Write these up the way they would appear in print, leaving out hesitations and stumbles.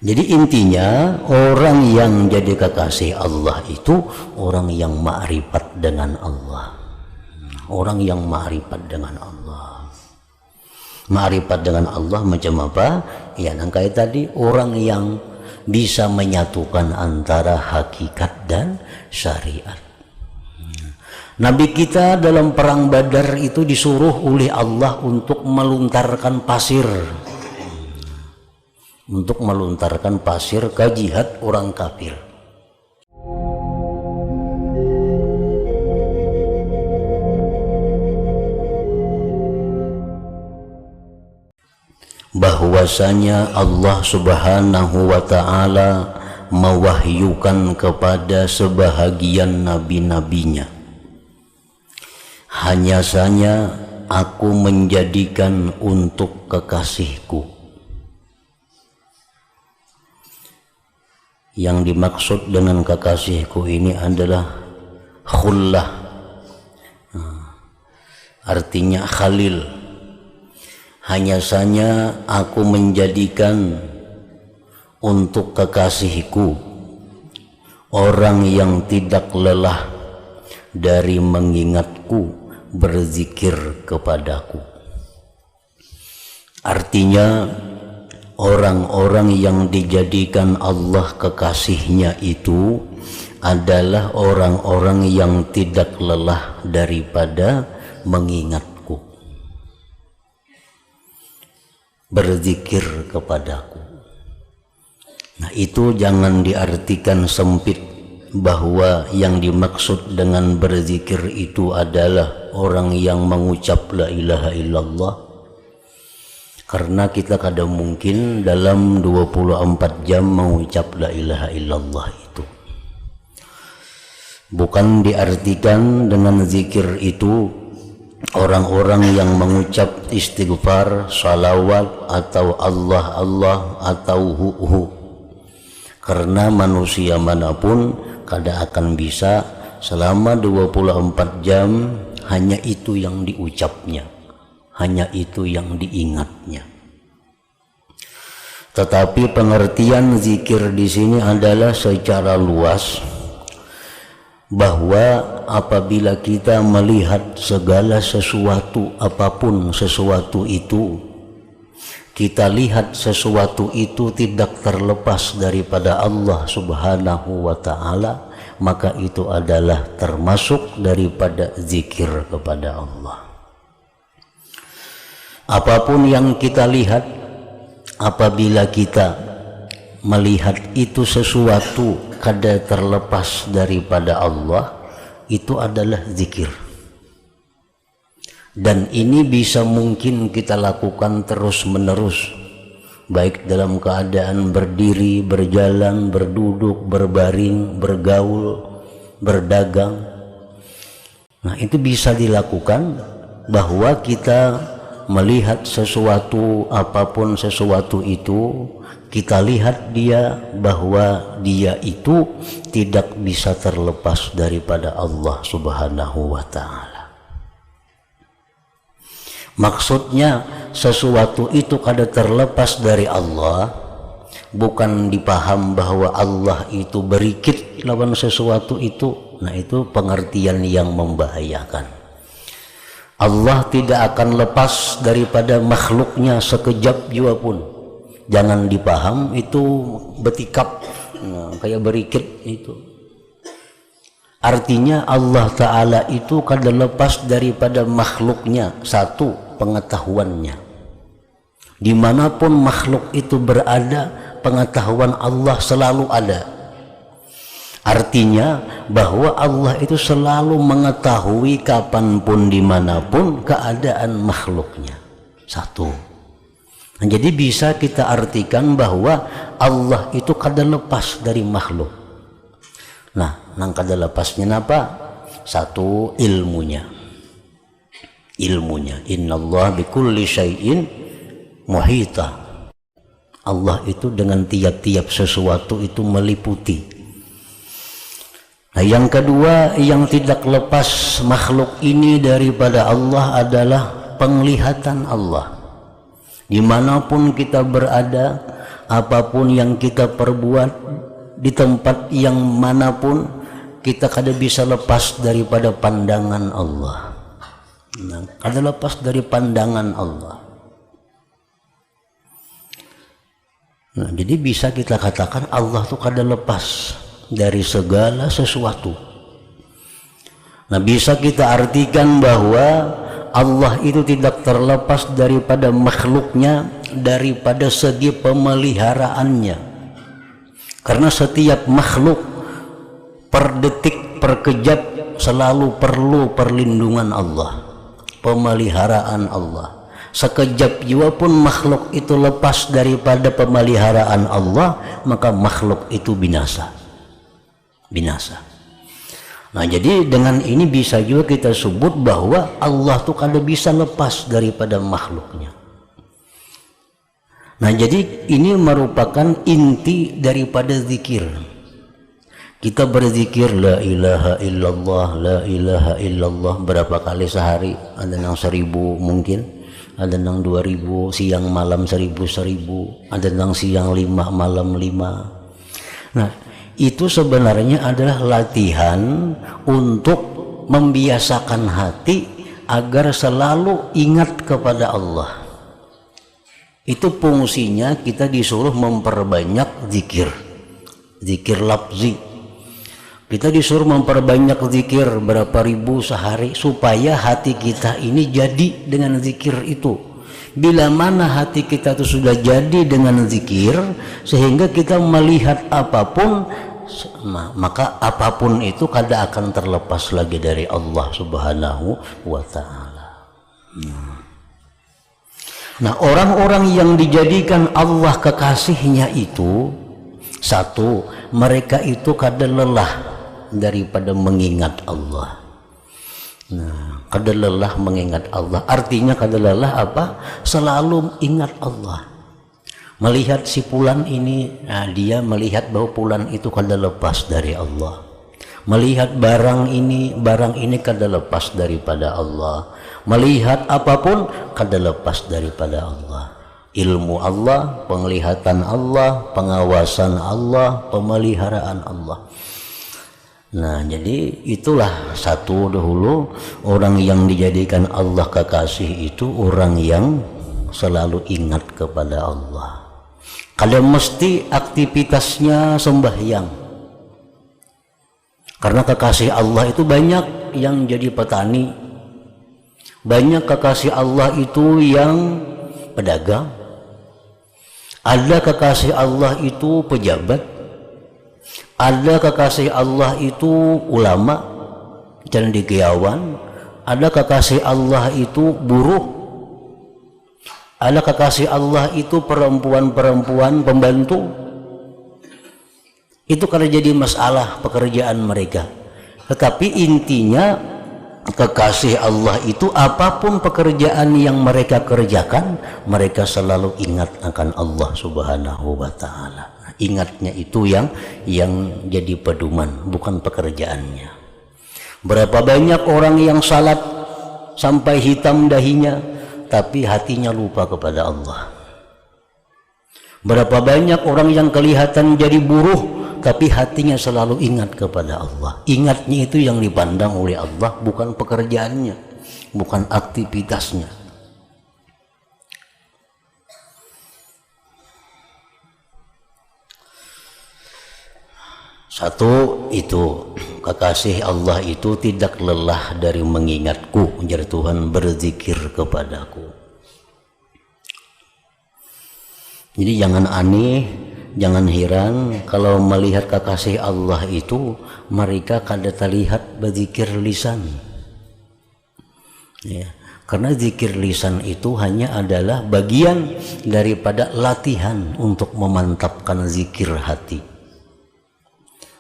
Jadi intinya orang yang jadi kekasih Allah itu orang yang ma'rifat dengan Allah. Orang yang ma'rifat dengan Allah. Ma'rifat dengan Allah macam apa? Ya, yang kayak tadi, orang yang bisa menyatukan antara hakikat dan syariat. Nabi kita dalam perang Badar itu disuruh oleh Allah untuk melontarkan pasir. Untuk melontarkan pasir ke jihad orang kafir. Bahwasanya Allah Subhanahu wa ta'ala mewahyukan kepada sebahagian nabi-nabinya, hanya saja aku menjadikan untuk kekasihku. Yang dimaksud dengan kekasihku ini adalah khullah, artinya khalil. Hanya saja aku menjadikan untuk kekasihku orang yang tidak lelah dari mengingatku, berzikir kepadaku. Artinya orang-orang yang dijadikan Allah kekasihnya itu adalah orang-orang yang tidak lelah daripada mengingatku, berzikir kepadaku. Nah, itu jangan diartikan sempit bahwa yang dimaksud dengan berzikir itu adalah orang yang mengucap la ilaha illallah. Karena kita kadang mungkin dalam 24 jam mengucap la ilaha illallah itu. Bukan diartikan dengan zikir itu orang-orang yang mengucap istighfar, salawat, atau Allah Allah atau hu. Karena manusia manapun kada akan bisa selama 24 jam hanya itu yang diucapnya, hanya itu yang diingatnya. Tetapi pengertian zikir di sini adalah secara luas, bahwa apabila kita melihat segala sesuatu, apapun sesuatu itu, kita lihat sesuatu itu tidak terlepas daripada Allah Subhanahu wa ta'ala, maka itu adalah termasuk daripada zikir kepada Allah. Apapun yang kita lihat, apabila kita melihat itu sesuatu kada terlepas daripada Allah, itu adalah zikir. Dan ini bisa mungkin kita lakukan terus menerus, baik dalam keadaan berdiri, berjalan, berduduk, berbaring, bergaul, berdagang. Nah, itu bisa dilakukan, bahwa kita melihat sesuatu, apapun sesuatu itu, kita lihat dia, bahwa dia itu tidak bisa terlepas daripada Allah Subhanahu wa ta'ala. Maksudnya sesuatu itu kada terlepas dari Allah, bukan dipaham bahwa Allah itu berikit lawan sesuatu itu. Nah, itu pengertian yang membahayakan. Allah tidak akan lepas daripada makhluknya sekejap jua pun. Jangan dipaham itu betikap, nah, kayak berikit itu. Artinya Allah Ta'ala itu kada lepas daripada makhluknya, satu, pengetahuannya. Dimanapun makhluk itu berada, pengetahuan Allah selalu ada. Artinya bahwa Allah itu selalu mengetahui kapanpun, dimanapun keadaan makhluknya. Satu. Nah, jadi bisa kita artikan bahwa Allah itu kada lepas dari makhluk. Nah, nang kada lepasnya apa? Satu, ilmunya. Ilmunya. Innallaha bikulli syai'in muhita. Allah itu dengan tiap-tiap sesuatu itu meliputi. Nah, yang kedua yang tidak lepas makhluk ini daripada Allah adalah penglihatan Allah. Dimanapun kita berada, apapun yang kita perbuat di tempat yang manapun, kita kada bisa lepas daripada pandangan Allah. Nah, kada lepas dari pandangan Allah. Nah, jadi bisa kita katakan Allah tuh kada lepas dari segala sesuatu. Nah, bisa kita artikan bahwa Allah itu tidak terlepas daripada makhluknya, daripada segi pemeliharaannya. Karena setiap makhluk per detik, per kejap selalu perlu perlindungan Allah, pemeliharaan Allah. Sekejap jua pun makhluk itu lepas daripada pemeliharaan Allah, maka makhluk itu binasa. Nah, jadi dengan ini bisa juga kita sebut bahwa Allah tuh kada bisa lepas daripada makhluknya. Nah, jadi ini merupakan inti daripada zikir. Kita berzikir la ilaha illallah, la ilaha illallah berapa kali sehari? Ada yang 1000 mungkin, ada yang 2000, siang malam 1000, ada yang siang 5 malam 5. Nah, itu sebenarnya adalah latihan untuk membiasakan hati agar selalu ingat kepada Allah. Itu fungsinya kita disuruh memperbanyak zikir lafzi. Kita disuruh memperbanyak zikir berapa ribu sehari supaya hati kita ini jadi dengan zikir itu. Bila mana hati kita itu sudah jadi dengan zikir, sehingga kita melihat apapun, maka apapun itu kada akan terlepas lagi dari Allah Subhanahu wa ta'ala. Nah, orang-orang yang dijadikan Allah kekasihnya itu, satu, mereka itu kada lelah daripada mengingat Allah. Nah, kada lelah mengingat Allah, artinya kada lelah apa? Selalu ingat Allah. Melihat si fulan ini, nah, dia melihat bahwa fulan itu kada lepas dari Allah. Melihat barang ini kada lepas daripada Allah. Melihat apapun kada lepas daripada Allah. Ilmu Allah, penglihatan Allah, pengawasan Allah, pemeliharaan Allah. Nah, jadi itulah satu dahulu, orang yang dijadikan Allah kekasih itu orang yang selalu ingat kepada Allah. Kada mesti aktivitasnya sembahyang. Karena kekasih Allah itu banyak yang jadi petani, banyak kekasih Allah itu yang pedagang, ada kekasih Allah itu pejabat, ada kekasih Allah itu ulama, cendekiawan, ada kekasih Allah itu buruh, ada kekasih Allah itu perempuan-perempuan pembantu. Itu kada jadi masalah pekerjaan mereka. Tetapi intinya kekasih Allah itu apapun pekerjaan yang mereka kerjakan, mereka selalu ingat akan Allah Subhanahu wa ta'ala. Ingatnya itu yang jadi pedoman, bukan pekerjaannya. Berapa banyak orang yang salat sampai hitam dahinya, tapi hatinya lupa kepada Allah. Berapa banyak orang yang kelihatan jadi buruh, tapi hatinya selalu ingat kepada Allah. Ingatnya itu yang dipandang oleh Allah, bukan pekerjaannya, bukan aktivitasnya. Satu itu, kekasih Allah itu tidak lelah dari mengingatku, menjadi Tuhan berzikir kepadaku. Jadi jangan aneh, jangan heran kalau melihat kekasih Allah itu mereka kada terlihat berzikir lisan. Ya, karena zikir lisan itu hanya adalah bagian daripada latihan untuk memantapkan zikir hati.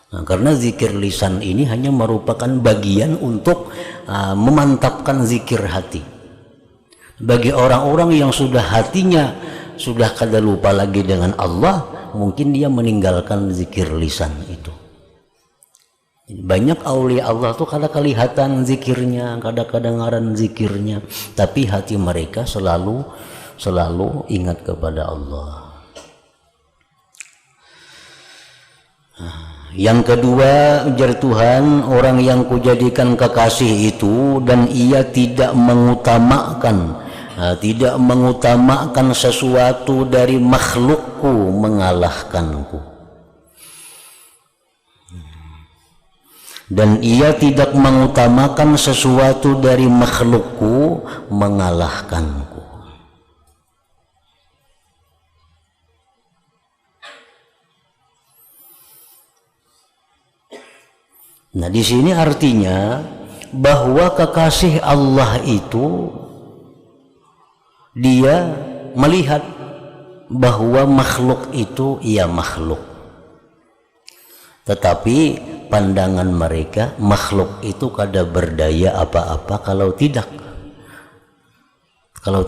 Nah, karena zikir lisan ini hanya merupakan bagian untuk memantapkan zikir hati. Bagi orang-orang yang sudah hatinya sudah kada lupa lagi dengan Allah, mungkin dia meninggalkan zikir lisan itu. Banyak aulia Allah tuh kada kelihatan zikirnya, kada kedengaran zikirnya, tapi hati mereka selalu ingat kepada Allah. Yang kedua, ujar Tuhan, orang yang kujadikan kekasih itu dan ia tidak mengutamakan sesuatu dari makhlukku mengalahkanku. Dan ia tidak mengutamakan sesuatu dari makhlukku mengalahkanku. Nah, di sini artinya bahwa kekasih Allah itu dia melihat bahwa makhluk itu ia makhluk, tetapi pandangan mereka makhluk itu kada berdaya apa-apa kalau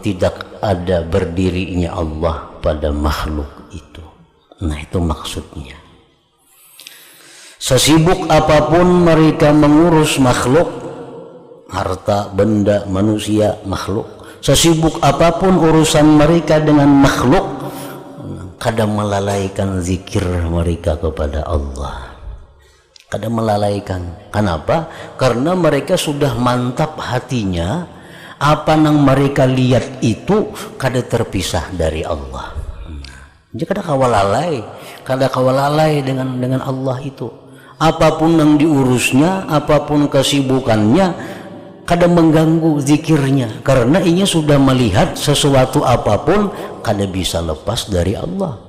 tidak ada berdirinya Allah pada makhluk itu. Nah, itu maksudnya. Sesibuk apapun mereka mengurus makhluk, harta, benda, manusia, makhluk, sesibuk apapun urusan mereka dengan makhluk, kadang melalaikan zikir mereka kepada Allah. Kadang melalaikan. Kenapa? Karena mereka sudah mantap hatinya, apa yang mereka lihat itu kada terpisah dari Allah. Jadi kada kawalalai dengan Allah itu. Apapun yang diurusnya, apapun kesibukannya, kadang mengganggu zikirnya, karena ia sudah melihat sesuatu apapun kada bisa lepas dari Allah.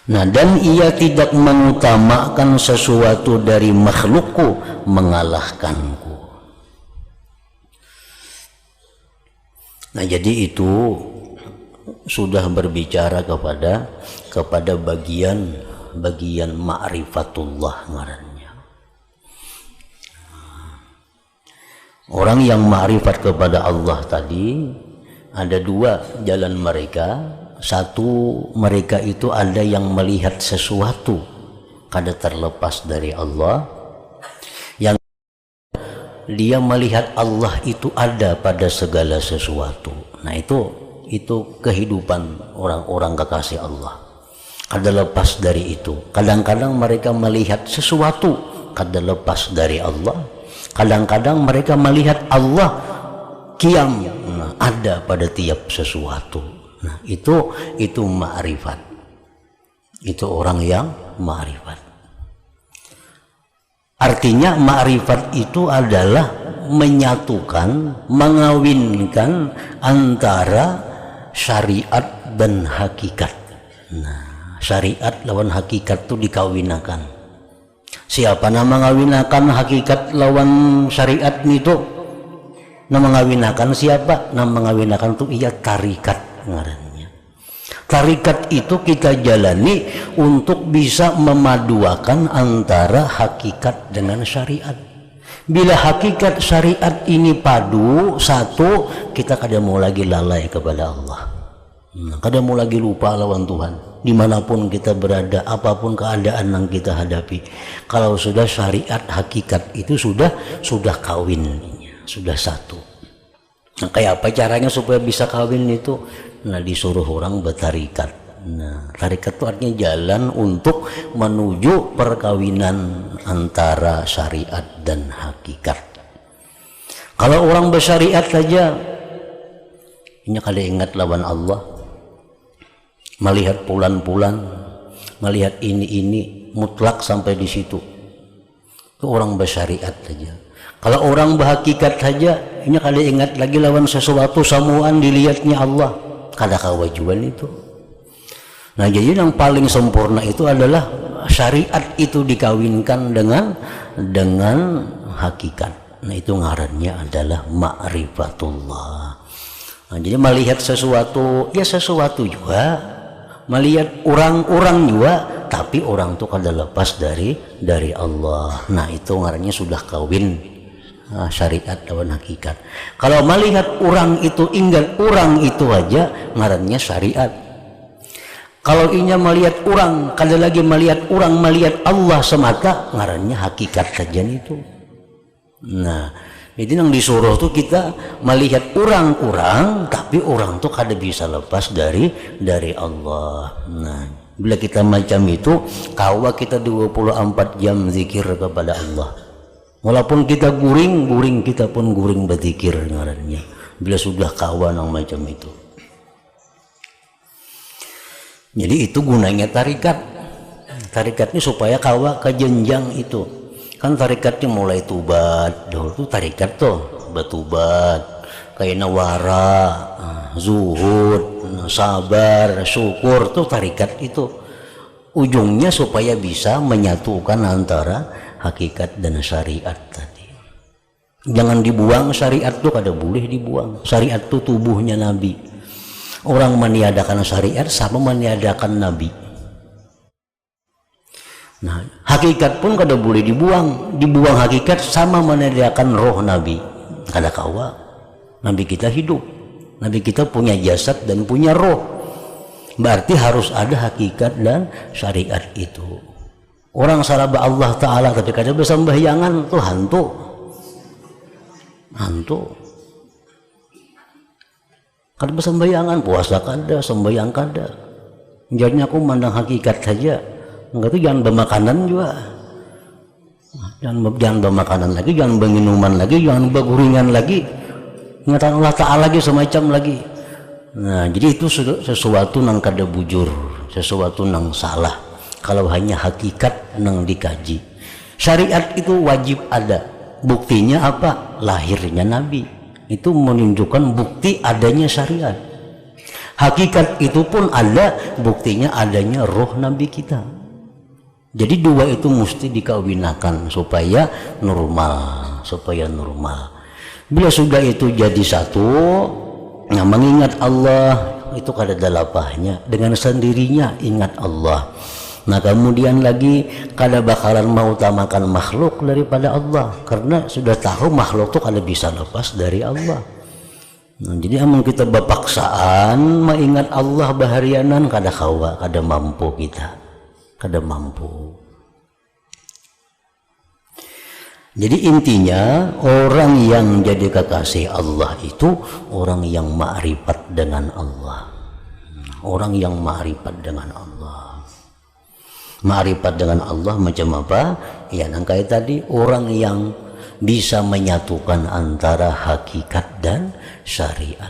Nah, dan ia tidak mengutamakan sesuatu dari makhlukku mengalahkanku. Nah, jadi itu sudah berbicara kepada bagian ma'rifatullah ngarannya. Orang yang ma'rifat kepada Allah tadi ada dua jalan mereka. Satu, mereka itu ada yang melihat sesuatu kada terlepas dari Allah. Yang dia melihat Allah itu ada pada segala sesuatu. Nah, itu kehidupan orang-orang kekasih Allah. Kada lepas dari itu. Kadang-kadang mereka melihat sesuatu kada lepas dari Allah. Kadang-kadang mereka melihat Allah qiyam, ada pada tiap sesuatu. Nah, itu ma'rifat. Itu orang yang ma'rifat. Artinya ma'rifat itu adalah menyatukan, mengawinkan antara syariat dan hakikat. Nah, syariat lawan hakikat itu dikawinakan. Siapa nama mengawinakan hakikat lawan syariat itu? Nama mengawinakan siapa? Nama mengawinakan itu ia tarikat ngarannya. Tarikat itu kita jalani untuk bisa memaduakan antara hakikat dengan syariat. Bila hakikat syariat ini padu satu, kita kada mau lagi lalai kepada Allah. Kada mau lagi lupa lawan Tuhan. Dimanapun kita berada, apapun keadaan yang kita hadapi, kalau sudah syariat hakikat itu sudah kawin, sudah satu. Nah, kayak apa caranya supaya bisa kawin itu? Nah, disuruh orang bertarikat. Nah, tarikat itu artinya jalan untuk menuju perkawinan antara syariat dan hakikat. Kalau orang bersyariat saja, ini kada ingat lawan Allah, melihat bulan-bulan, melihat ini mutlak sampai di situ. Itu orang bersyariat saja. Kalau orang berhakikat saja, ini kada ingat lagi lawan sesuatu samuan dilihatnya Allah, kada kawajuan itu. Nah, jadi yang paling sempurna itu adalah syariat itu dikawinkan dengan hakikat. Nah, itu ngarannya adalah ma'rifatullah. Nah, jadi melihat sesuatu, ya sesuatu juga, melihat orang-orang juga, tapi orang itu kada lepas dari Allah. Nah, itu ngarannya sudah kawin syariat lawan hakikat. Kalau melihat orang itu, ingat orang itu aja, ngarannya syariat. Kalau inya melihat orang, kada lagi melihat Allah semata, ngarannya hakikat saja itu. Nah, Jadi yang disuruh tuh kita melihat orang-orang, tapi orang tuh kada bisa lepas dari Allah. Nah, bila kita macam itu, kawa kita 24 jam zikir kepada Allah. Walaupun kita guring kita pun guring berzikir ngarannya. Bila sudah kawa yang macam itu. Jadi itu gunanya tarikat. Tarikatnya supaya kawa ke jenjang itu. Kan tarikatnya mulai tubat, dulu tuh tarikat tuh batubat, kayak nawara, zuhud, sabar, syukur tuh tarikat itu. Ujungnya supaya bisa menyatukan antara hakikat dan syariat tadi. Jangan dibuang syariat tuh, kada boleh dibuang. Syariat tuh tubuhnya Nabi. Orang meniadakan syariat sama meniadakan Nabi. Nah, hakikat pun kada boleh dibuang. Dibuang hakikat sama menyediakan roh Nabi. Kada kawa. Nabi kita hidup. Nabi kita punya jasad dan punya roh. Berarti harus ada hakikat dan syariat itu. Orang saraba Allah Ta'ala tapi kada bersembayangan tuh hantu. Hantu. Kada bersembayangan, puasa kada, sembahyang kada. Jadinya aku mandang hakikat saja. Enggak tuh jangan bermakanan juga, jangan bermakanan lagi, jangan berminuman lagi, jangan berguringan lagi, ingatan Allah Ta'ala lagi semacam lagi. Nah, jadi itu sesuatu nang kada bujur, sesuatu nang salah kalau hanya hakikat nang dikaji. Syariat itu wajib ada, buktinya apa? Lahirnya Nabi itu menunjukkan bukti adanya syariat. Hakikat itu pun ada, buktinya adanya roh Nabi kita. Jadi dua itu mesti dikawinakan supaya normal, Bila sudah itu jadi satu, nah mengingat Allah itu kada ada lapahnya, dengan sendirinya ingat Allah. Nah kemudian lagi kada bakalan mau utamakan makhluk daripada Allah, karena sudah tahu makhluk itu kada bisa lepas dari Allah. Nah, jadi amun kita berpaksaan mengingat Allah baharianan kada kawa, kada mampu kita. Kada mampu. Jadi intinya orang yang jadi kekasih Allah itu orang yang ma'rifat dengan Allah. Orang yang ma'rifat dengan Allah. Ma'rifat dengan Allah macam apa? Ya nang kayak tadi, orang yang bisa menyatukan antara hakikat dan syariat.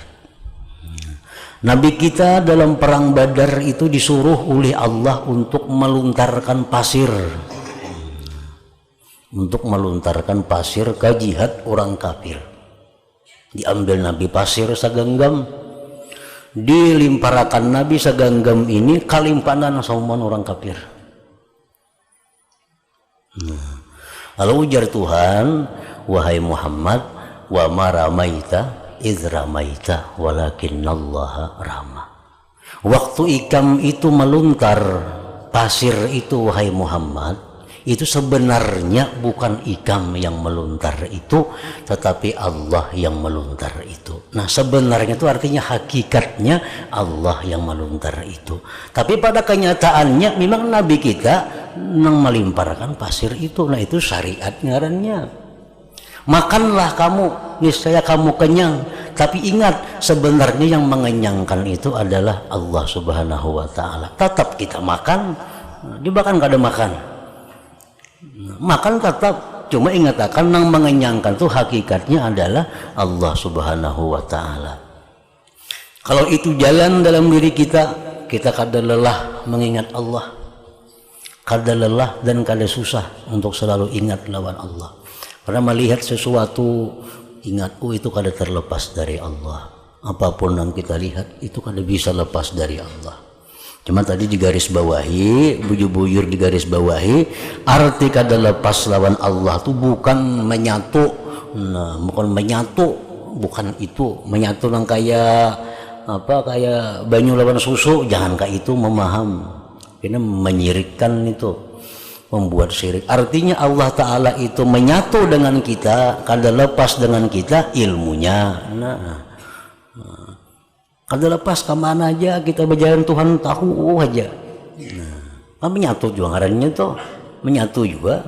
Nabi kita dalam perang Badar itu disuruh oleh Allah untuk meluntarkan pasir, ke jihad orang kafir. Diambil Nabi pasir segenggam, dilimparakan Nabi segenggam ini kalimpanan sama orang kafir. Lalu ujar Tuhan, wahai Muhammad, wa ma ramaita idz ramaita walakinallaha rama. Waktu ikam itu meluntar pasir itu, wahai Muhammad, itu sebenarnya bukan ikam yang meluntar itu, tetapi Allah yang meluntar itu. Nah sebenarnya itu artinya hakikatnya Allah yang meluntar itu. Tapi pada kenyataannya memang Nabi kita yang melimparkan pasir itu. Nah itu syariat ngarannya. Makanlah kamu, niscaya kamu kenyang. Tapi ingat, sebenarnya yang mengenyangkan itu adalah Allah Subhanahu wa Ta'ala. Tetap kita makan, dimakan gak ada makan. Makan tetap, cuma ingat akan yang mengenyangkan itu hakikatnya adalah Allah Subhanahu wa Ta'ala. Kalau itu jalan dalam diri kita, kita kada lelah mengingat Allah. Kada lelah dan kada susah untuk selalu ingat lawan Allah. Karena melihat sesuatu, ingat, itu kada terlepas dari Allah. Apapun yang kita lihat, itu kada bisa lepas dari Allah. Cuma tadi digaris bawahi, bujur-bujur digaris bawahi, arti kada lepas lawan Allah itu bukan menyatu. Nah, bukan menyatu, bukan itu. Menyatu yang kayak apa, kayak banyu lawan susu, jangan kayak itu memaham. Ini menyirikkan itu. Membuat syirik. Artinya Allah Ta'ala itu menyatu dengan kita, kada lepas dengan kita ilmunya. Kada lepas kemana aja kita berjalan, Tuhan tahu aja. Menyatu juga ngarannya tuh, menyatu juga.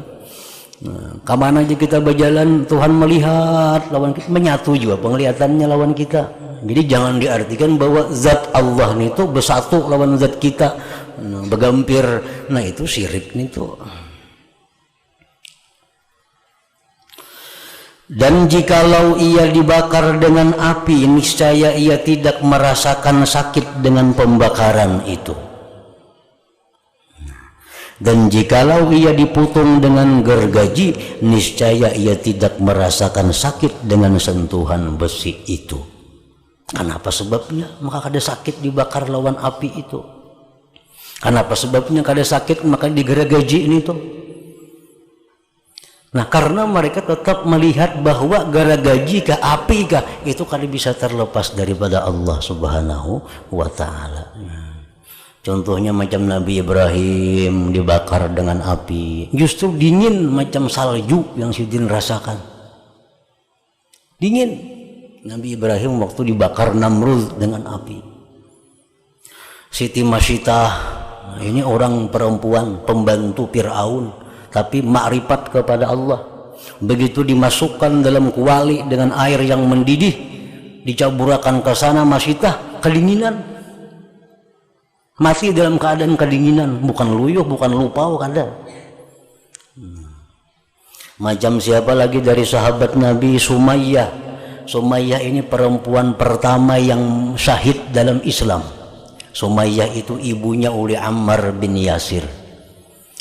Nah, kemana aja kita berjalan Tuhan melihat lawan kita, menyatu juga penglihatannya lawan kita. Jadi jangan diartikan bahwa zat Allah itu bersatu lawan zat kita, nah, bergampir. Nah itu syirik itu. Dan jikalau ia dibakar dengan api, niscaya ia tidak merasakan sakit dengan pembakaran itu. Dan jikalau ia diputung dengan gergaji, niscaya ia tidak merasakan sakit dengan sentuhan besi itu. Kenapa sebabnya? Maka kada sakit dibakar lawan api itu. Kenapa sebabnya kada sakit maka digergaji ini tuh? Nah karena mereka tetap melihat bahwa gergaji kah api kah itu kada bisa terlepas daripada Allah Subhanahu wa Ta'ala. Contohnya macam Nabi Ibrahim dibakar dengan api, justru dingin macam salju yang Sidin rasakan. Dingin. Nabi Ibrahim waktu dibakar Namrud dengan api. Siti Masyitah, nah ini orang perempuan pembantu Fir'aun, tapi makrifat kepada Allah. Begitu dimasukkan dalam kuali dengan air yang mendidih, dicaburakan ke sana Masyitah, kedinginan. Masih dalam keadaan kedinginan, bukan luyuh, bukan lupau, kada. Macam siapa lagi dari sahabat Nabi, Sumayyah. Sumayyah ini perempuan pertama yang syahid dalam Islam. Sumayyah itu ibunya oleh Ammar bin Yasir.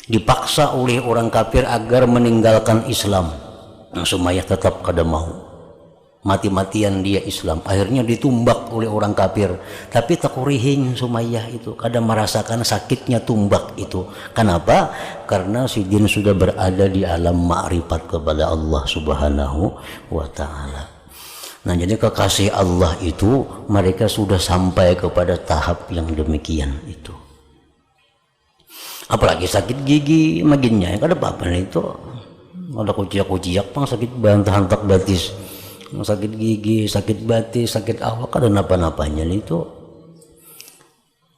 Dipaksa oleh orang kafir agar meninggalkan Islam. Nah, Sumayyah tetap kada mau. Mati-matian dia Islam, akhirnya ditumbak oleh orang kafir. Tapi takurihing Sumayyah itu kada merasakan sakitnya tumbak itu. Kenapa? Karena Sidin sudah berada di alam ma'rifat kepada Allah Subhanahu wa Ta'ala. Nah jadi kekasih Allah itu mereka sudah sampai kepada tahap yang demikian itu. Apalagi sakit gigi maginnya kada apa-apa itu. Ada kuciak-kuciak pang sakit bantahan tak batis, sakit gigi, sakit batis, sakit awak, ada napa-napanya itu.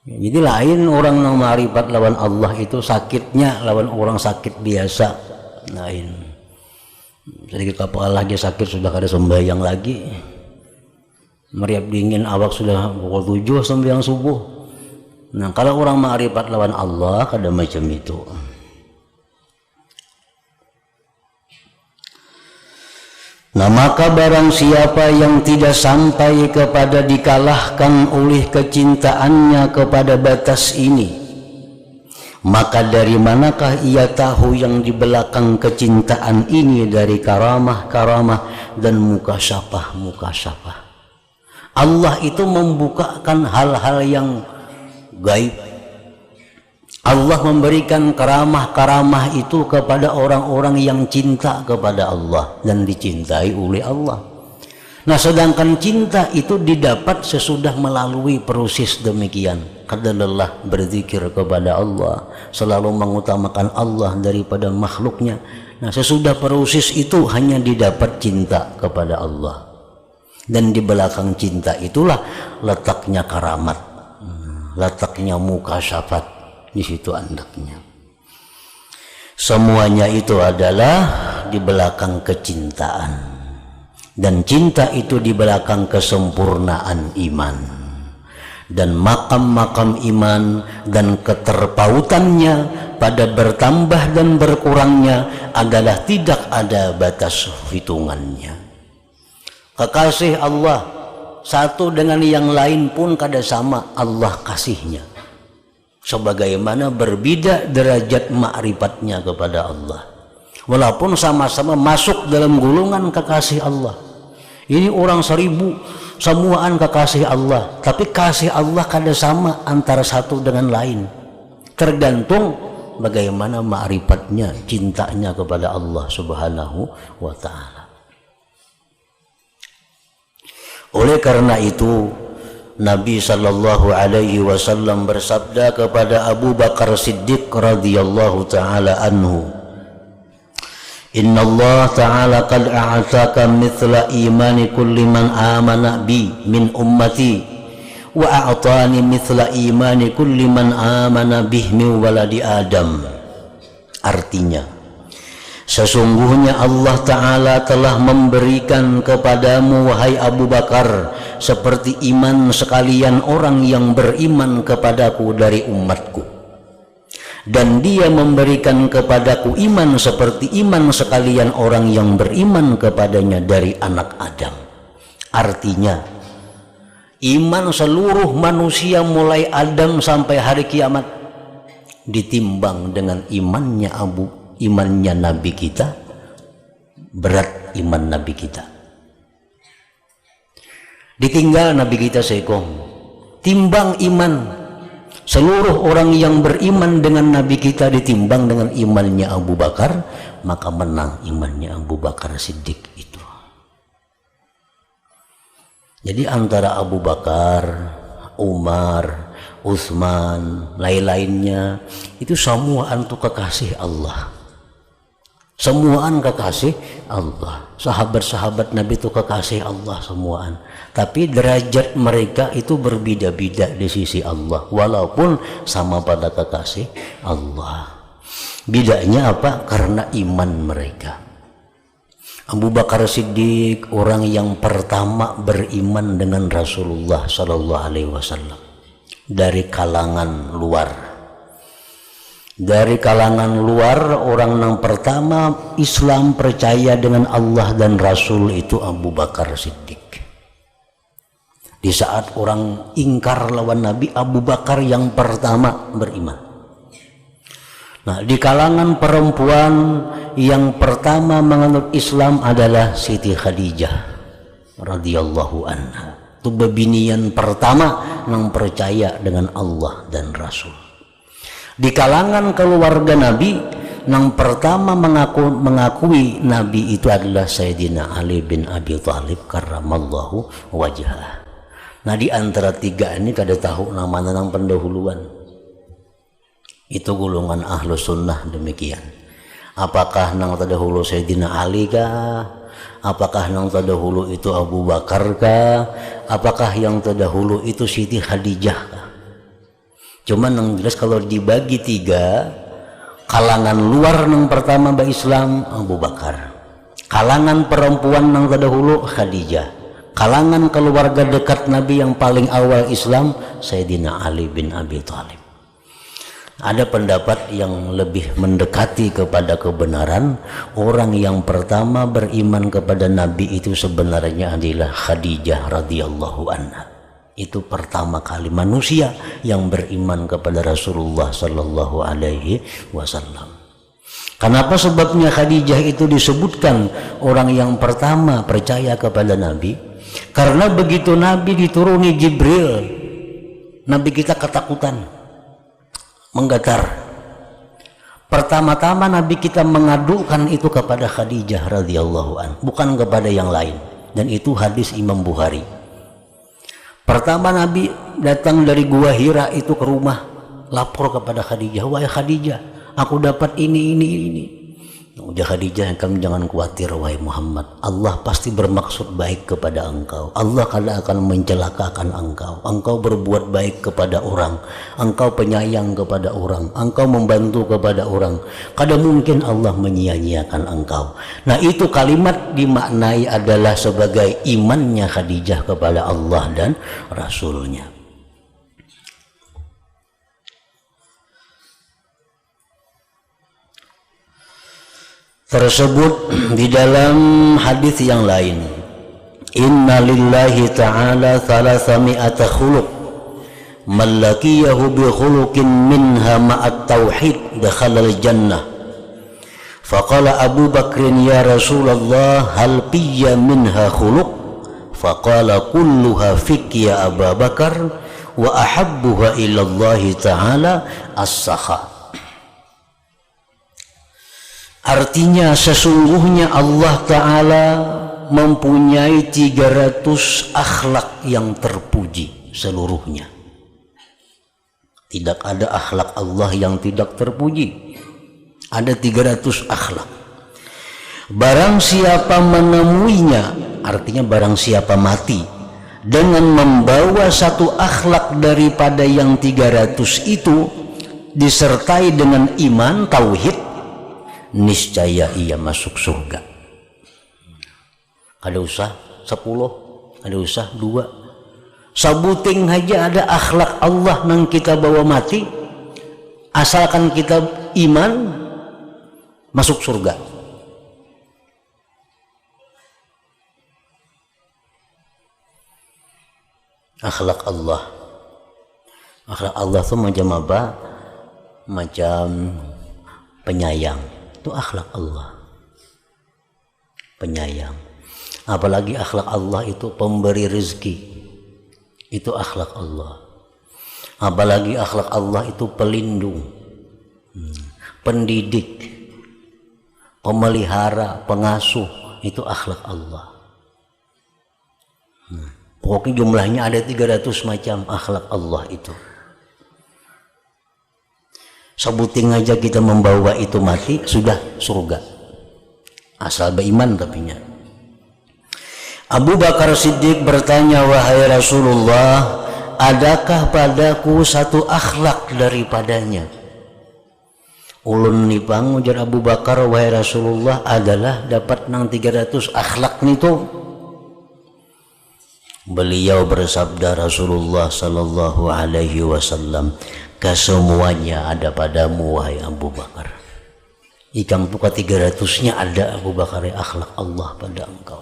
Jadi lain orang yang ma'rifat lawan Allah itu sakitnya lawan orang sakit biasa lain. Sedikit kepala lagi sakit sudah kada sembahyang lagi, meriap dingin awak sudah pukul 7 sembahyang subuh. Nah kalau orang ma'rifat lawan Allah kada macam itu. Nah maka barang siapa yang tidak sampai kepada dikalahkan oleh kecintaannya kepada batas ini, maka dari manakah ia tahu yang di belakang kecintaan ini dari karamah-karamah dan mukasyafah-mukasyafah. Allah itu membukakan hal-hal yang gaib. Allah memberikan karamah-karamah itu kepada orang-orang yang cinta kepada Allah dan dicintai oleh Allah. Nah sedangkan cinta itu didapat sesudah melalui proses demikian. Kada lelah berzikir kepada Allah, selalu mengutamakan Allah daripada makhluknya. Nah sesudah proses itu hanya didapat cinta kepada Allah. Dan di belakang cinta itulah letaknya karamat, letaknya mukasyafat. Di situ andaknya. Semuanya itu adalah di belakang kecintaan. Dan cinta itu di belakang kesempurnaan iman. Dan makam-makam iman dan keterpautannya pada bertambah dan berkurangnya adalah tidak ada batas hitungannya. Kekasih Allah satu dengan yang lain pun kada sama Allah kasihnya. Sebagaimana berbeda derajat ma'rifatnya kepada Allah, walaupun sama-sama masuk dalam golongan kekasih Allah. Ini orang 1000 semuaan kekasih Allah, tapi kasih Allah kada sama antara satu dengan lain, tergantung bagaimana ma'rifatnya, cintanya kepada Allah Subhanahu wa Ta'ala. Oleh karena itu Nabi sallallahu alaihi wasallam bersabda kepada Abu Bakar Siddiq radhiyallahu taala anhu, "Inna Allah taala qad a'taka mithla imani kulli man amana bi min ummati wa a'tani mithla imani kulli man amana bih min waladi Adam." Artinya, Sesungguhnya Allah Ta'ala telah memberikan kepadamu wahai Abu Bakar seperti iman sekalian orang yang beriman kepadaku dari umatku, dan dia memberikan kepadaku iman seperti iman sekalian orang yang beriman kepadanya dari anak Adam. Artinya iman seluruh manusia mulai Adam sampai hari kiamat ditimbang dengan imannya Nabi kita, berat iman Nabi kita. Ditinggal Nabi kita sekong, timbang iman seluruh orang yang beriman dengan Nabi kita ditimbang dengan imannya Abu Bakar, maka menang imannya Abu Bakar Siddiq itu. Jadi antara Abu Bakar, Umar, Utsman, lain-lainnya itu semuaan itu kekasih Allah. Semuaan kekasih Allah. Sahabat-sahabat Nabi itu kekasih Allah semuaan. Tapi derajat mereka itu berbeda-beda di sisi Allah, walaupun sama pada kekasih Allah. Bedanya apa? Karena iman mereka. Abu Bakar Siddiq orang yang pertama beriman dengan Rasulullah Sallallahu Alaihi Wasallam dari kalangan luar. Dari kalangan luar, orang yang pertama Islam percaya dengan Allah dan Rasul itu Abu Bakar Siddiq. Di saat orang ingkar lawan Nabi, Abu Bakar yang pertama beriman. Nah, di kalangan perempuan yang pertama menganut Islam adalah Siti Khadijah radhiyallahu anha. Itu bebinian pertama yang percaya dengan Allah dan Rasul. Di kalangan keluarga Nabi yang pertama mengakui Nabi itu adalah Sayyidina Ali bin Abi Thalib karramallahu wajhah. Nah, di antara tiga ini kada tahu nama nang pendahuluan. Itu golongan ahlu sunnah demikian. Apakah nang terdahulu Sayyidina Ali kah? Apakah yang terdahulu itu Abu Bakar kah? Apakah yang terdahulu itu Siti Khadijah kah? Cuman yang jelas kalau dibagi tiga, kalangan luar yang pertama Islam Abu Bakar, kalangan perempuan yang terdahulu Khadijah, kalangan keluarga dekat Nabi yang paling awal Islam Sayyidina Ali bin Abi Thalib. Ada pendapat yang lebih mendekati kepada kebenaran, orang yang pertama beriman kepada Nabi itu sebenarnya adalah Khadijah radhiyallahu anha. Itu pertama kali manusia yang beriman kepada Rasulullah Sallallahu Alaihi Wasallam. Kenapa sebabnya Khadijah itu disebutkan orang yang pertama percaya kepada Nabi? Karena begitu Nabi dituruni Jibril, Nabi kita ketakutan, menggetar. Pertama-tama Nabi kita mengadukan itu kepada Khadijah radhiyallahu anha, bukan kepada yang lain. Dan itu hadis Imam Bukhari. Pertama Nabi datang dari Gua Hira itu ke rumah, lapor kepada Khadijah, wahai Khadijah, aku dapat ini. Udah Khadijah, kamu jangan khawatir wahai Muhammad, Allah pasti bermaksud baik kepada engkau. Allah kada akan mencelakakan engkau. Engkau berbuat baik kepada orang, engkau penyayang kepada orang, engkau membantu kepada orang, kada mungkin Allah menyia-nyiakan engkau. Nah, itu kalimat dimaknai adalah sebagai imannya Khadijah kepada Allah dan Rasulnya. Tersebut di dalam hadis yang lain, inna lillahi ta'ala thalathami'ata khuluq man laqiyahu bi khuluqin minha ma'at tauhid dakhalal jannah. Faqala Abu Bakrin ya Rasulullah hal piyya minha khuluq? Faqala kulluha fik ya Abu Bakar wa ahabbuha ilallahi ta'ala as-sakha. Artinya sesungguhnya Allah Ta'ala mempunyai 300 akhlak yang terpuji seluruhnya. Tidak ada akhlak Allah yang tidak terpuji. Ada 300 akhlak. Barang siapa menemuinya, artinya barang siapa mati dengan membawa satu akhlak daripada yang 300 itu disertai dengan iman, tauhid, niscaya ia masuk surga. Kada usah 10, kada usah 2. Sabuting aja ada akhlak Allah nang kita bawa mati, asalkan kita iman, masuk surga. Akhlak Allah. Akhlak Allah itu macam apa? Macam penyayang. Itu akhlak Allah. Penyayang. Apalagi akhlak Allah itu pemberi rezeki. Itu akhlak Allah. Apalagi akhlak Allah itu pelindung, pendidik, pemelihara, pengasuh. Itu akhlak Allah. Pokoknya jumlahnya ada 300 macam akhlak Allah itu. Sebuting aja kita membawa itu mati, sudah surga. Asal beriman tapinya. Abu Bakar Siddiq bertanya, wahai Rasulullah, adakah padaku satu akhlak daripadanya? Ulun nipang ujar Abu Bakar, wahai Rasulullah, adalah dapat nang 300 akhlak itu. Beliau bersabda Rasulullah sallallahu alaihi wasallam, kesemuanya ada padamu wahai Abu Bakar. Ikang puka 300-nya ada Abu Bakar, akhlak Allah pada engkau.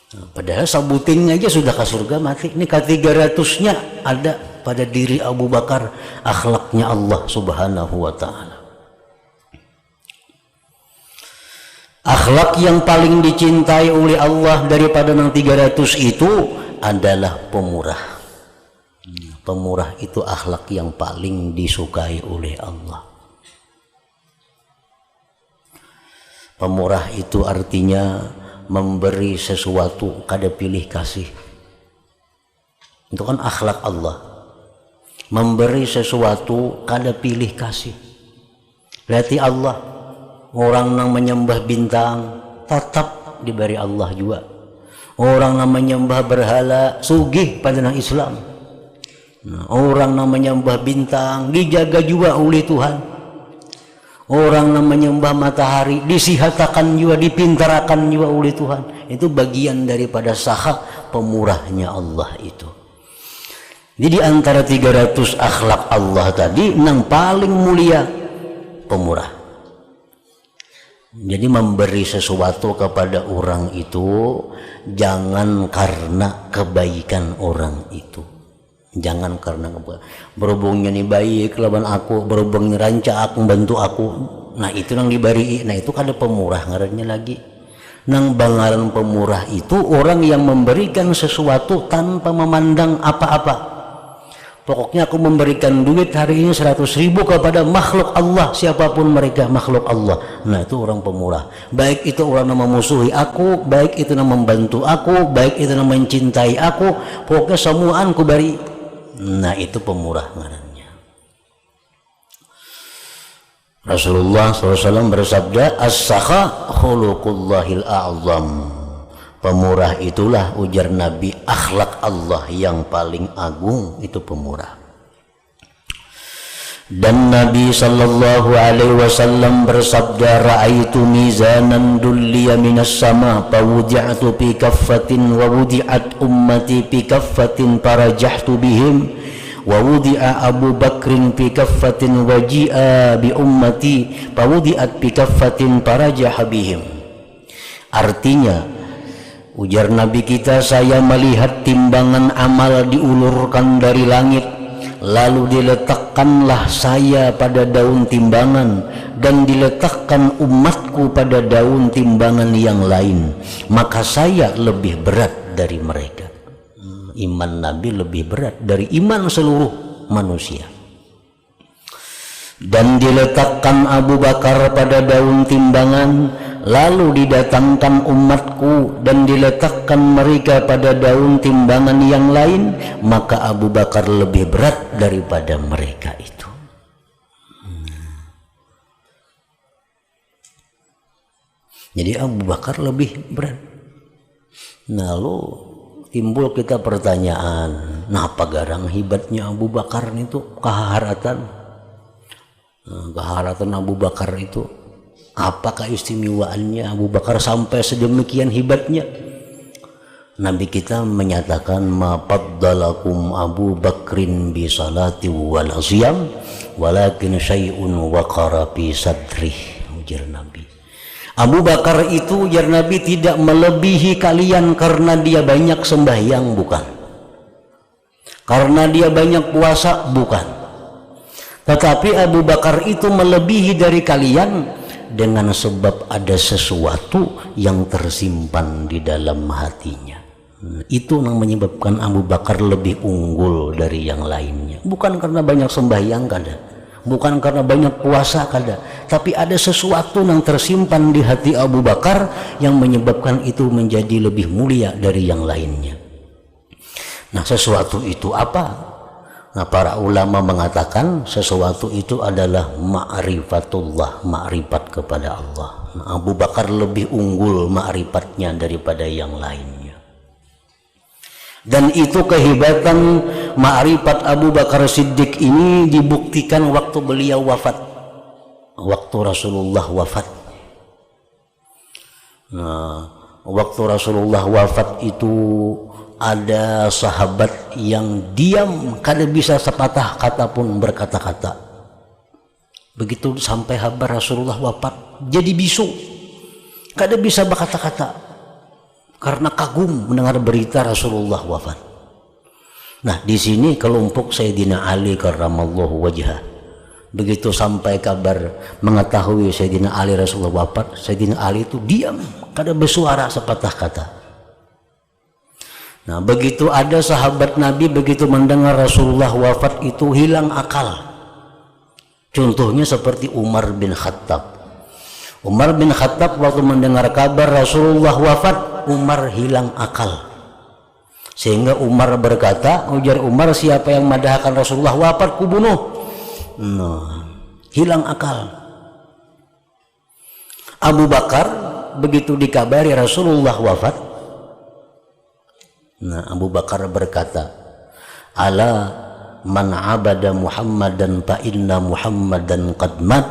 Nah, padahal sabuting aja sudah ke surga mati. Ini ke 300-nya ada pada diri Abu Bakar, akhlaknya Allah subhanahu wa ta'ala. Akhlak yang paling dicintai oleh Allah daripada nang 300 itu adalah pemurah. Pemurah itu akhlak yang paling disukai oleh Allah. Pemurah itu artinya memberi sesuatu kada pilih kasih. Itu kan akhlak Allah. Memberi sesuatu kada pilih kasih. Berarti Allah, orang yang menyembah bintang tetap diberi Allah juga. Orang yang menyembah berhala sugih pada nang Islam. Nah, orang yang menyembah bintang dijaga juga oleh Tuhan. Orang yang menyembah matahari disihatakan juga, dipintarakan juga oleh Tuhan. Itu bagian daripada saha pemurahnya Allah itu. Jadi antara 300 akhlak Allah tadi, yang paling mulia pemurah. Jadi memberi sesuatu kepada orang itu jangan karena kebaikan orang itu. Jangan karena berhubungnya nih baik lawan aku, berhubungnya ranca aku, bantu aku. Nah itu yang diberi, nah itu kada pemurah ngarannya lagi. Nang bangaran pemurah itu orang yang memberikan sesuatu tanpa memandang apa-apa. Pokoknya aku memberikan duit hari ini 100.000 kepada makhluk Allah, siapapun mereka makhluk Allah. Nah itu orang pemurah. Baik itu orang yang memusuhi aku, baik itu yang membantu aku, baik itu yang mencintai aku, pokoknya semuaan ku beri. Nah itu pemurah ngarannya. Rasulullah SAW bersabda, as-sakha khuluqullahil a'zam. Pemurah itulah ujar Nabi, akhlak Allah yang paling agung itu pemurah. Dan Nabi sallallahu alaihi wasallam bersabda, ra'aitu mizanan dulliya minas sama fawudi'atu fi kaffatin wa wudi'at ummati fi kaffatin farajahtu bihim wa wudi'a Abu Bakrin fi kaffatin wa ji'a bi ummati fawudi'at fi kaffatin farajaha bihim. Artinya ujar Nabi kita, saya melihat timbangan amal diulurkan dari langit, lalu diletakkanlah saya pada daun timbangan dan diletakkan umatku pada daun timbangan yang lain, maka saya lebih berat dari mereka. Iman Nabi lebih berat dari iman seluruh manusia. Dan diletakkan Abu Bakar pada daun timbangan, lalu didatangkan umatku dan diletakkan mereka pada daun timbangan yang lain, maka Abu Bakar lebih berat daripada mereka itu. Jadi Abu Bakar lebih berat. Lalu timbul kita pertanyaan, napa garang hebatnya Abu Bakar itu, keharatan Abu Bakar itu Apa keistimewaannya Abu Bakar sampai sedemikian hebatnya? Nabi kita menyatakan ma faddalakum Abu Bakrin bi salati wal siyam walakin syai'un waqara fi sadrih, ujar Nabi. Abu Bakar itu, ujar Nabi, tidak melebihi kalian karena dia banyak sembahyang, bukan. Karena dia banyak puasa, bukan. Tetapi Abu Bakar itu melebihi dari kalian dengan sebab ada sesuatu yang tersimpan di dalam hatinya. Itu yang menyebabkan Abu Bakar lebih unggul dari yang lainnya. Bukan karena banyak sembahyang, kada. Bukan karena banyak puasa, kada. Tapi ada sesuatu yang tersimpan di hati Abu Bakar yang menyebabkan itu menjadi lebih mulia dari yang lainnya. Nah, sesuatu itu apa? Nah, para ulama mengatakan sesuatu itu adalah ma'rifatullah, ma'rifat kepada Allah. Nah, Abu Bakar lebih unggul ma'rifatnya daripada yang lainnya. Dan itu kehebatan ma'rifat Abu Bakar Siddiq ini dibuktikan waktu beliau wafat, waktu Rasulullah wafat. Nah, waktu Rasulullah wafat itu ada sahabat yang diam, kada bisa sepatah kata pun berkata-kata. Begitu sampai kabar Rasulullah wafat, jadi bisu, kada bisa berkata-kata karena kagum mendengar berita Rasulullah wafat. Nah, di sini kelompok Sayyidina Ali karramallahu wajhah, begitu sampai kabar mengetahui Sayyidina Ali Rasulullah wafat, Sayyidina Ali itu diam, kada bersuara sepatah kata. Nah, begitu ada sahabat Nabi begitu mendengar Rasulullah wafat itu hilang akal. Contohnya seperti Umar bin Khattab. Umar bin Khattab waktu mendengar kabar Rasulullah wafat, Umar hilang akal. Sehingga Umar berkata, ujar Umar, siapa yang madahkan Rasulullah wafat kubunuh. Nah, hilang akal. Abu Bakar begitu dikabari Rasulullah wafat, nah, Abu Bakar berkata, ala man abada Muhammadan fa inna Muhammadan qad mat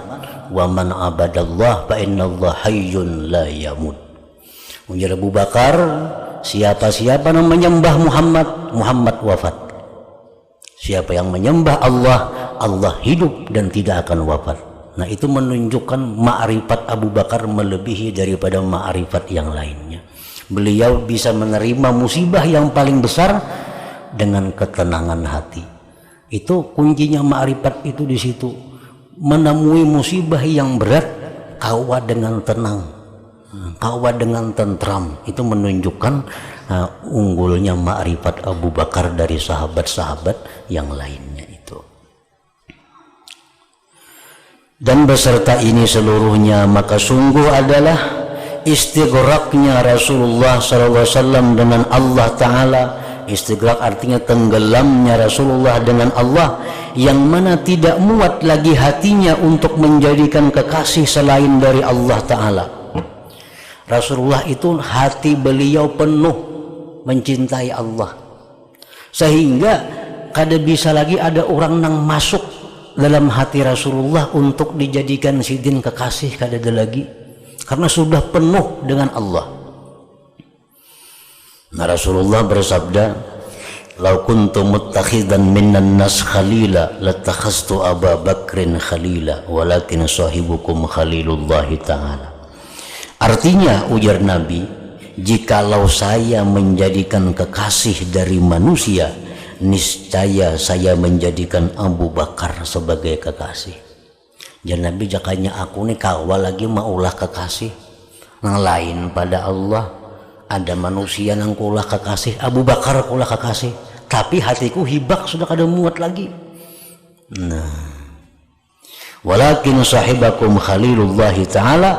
wa man abadallah fa inna Allah hayyun la yamut. Ujar Abu Bakar, siapa-siapa yang menyembah Muhammad, Muhammad wafat. Siapa yang menyembah Allah, Allah hidup dan tidak akan wafat. Nah, itu menunjukkan ma'rifat Abu Bakar melebihi daripada ma'rifat yang lainnya. Beliau bisa menerima musibah yang paling besar dengan ketenangan hati. Itu kuncinya ma'rifat itu di situ. Menemui musibah yang berat, kawa dengan tenang, kawa dengan tentram. Itu menunjukkan unggulnya ma'rifat Abu Bakar dari sahabat-sahabat yang lainnya itu. Dan beserta ini seluruhnya, maka sungguh adalah istighraqnya Rasulullah SAW dengan Allah Ta'ala. Istighraq artinya tenggelamnya Rasulullah dengan Allah, yang mana tidak muat lagi hatinya untuk menjadikan kekasih selain dari Allah Ta'ala. Rasulullah itu hati beliau penuh mencintai Allah, sehingga kada bisa lagi ada orang yang masuk dalam hati Rasulullah untuk dijadikan sidin kekasih, kada ada lagi, karena sudah penuh dengan Allah. Nah, Rasulullah bersabda, "Lau kuntu muttakhidan minan nas khalila latakhastu Abu Bakrin khalila walakin sahibukum khalilullah ta'ala." Artinya, ujar Nabi, jikalau saya menjadikan kekasih dari manusia, niscaya saya menjadikan Abu Bakar sebagai kekasih. Jadi Nabi jakanya aku nih kawal lagi maulah kekasih yang lain pada Allah. Ada manusia yang kulah kekasih, Abu Bakar kulah kekasih, tapi hatiku hibak sudah kada muat lagi. Nah, walakin sahibakum khalilullah ta'ala,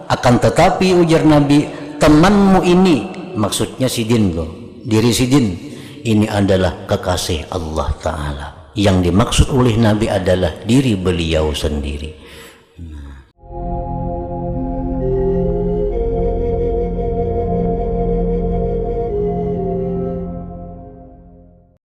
akan tetapi ujar Nabi, temanmu ini, maksudnya sidin loh, diri sidin ini adalah kekasih Allah Ta'ala. Yang dimaksud oleh Nabi adalah diri beliau sendiri.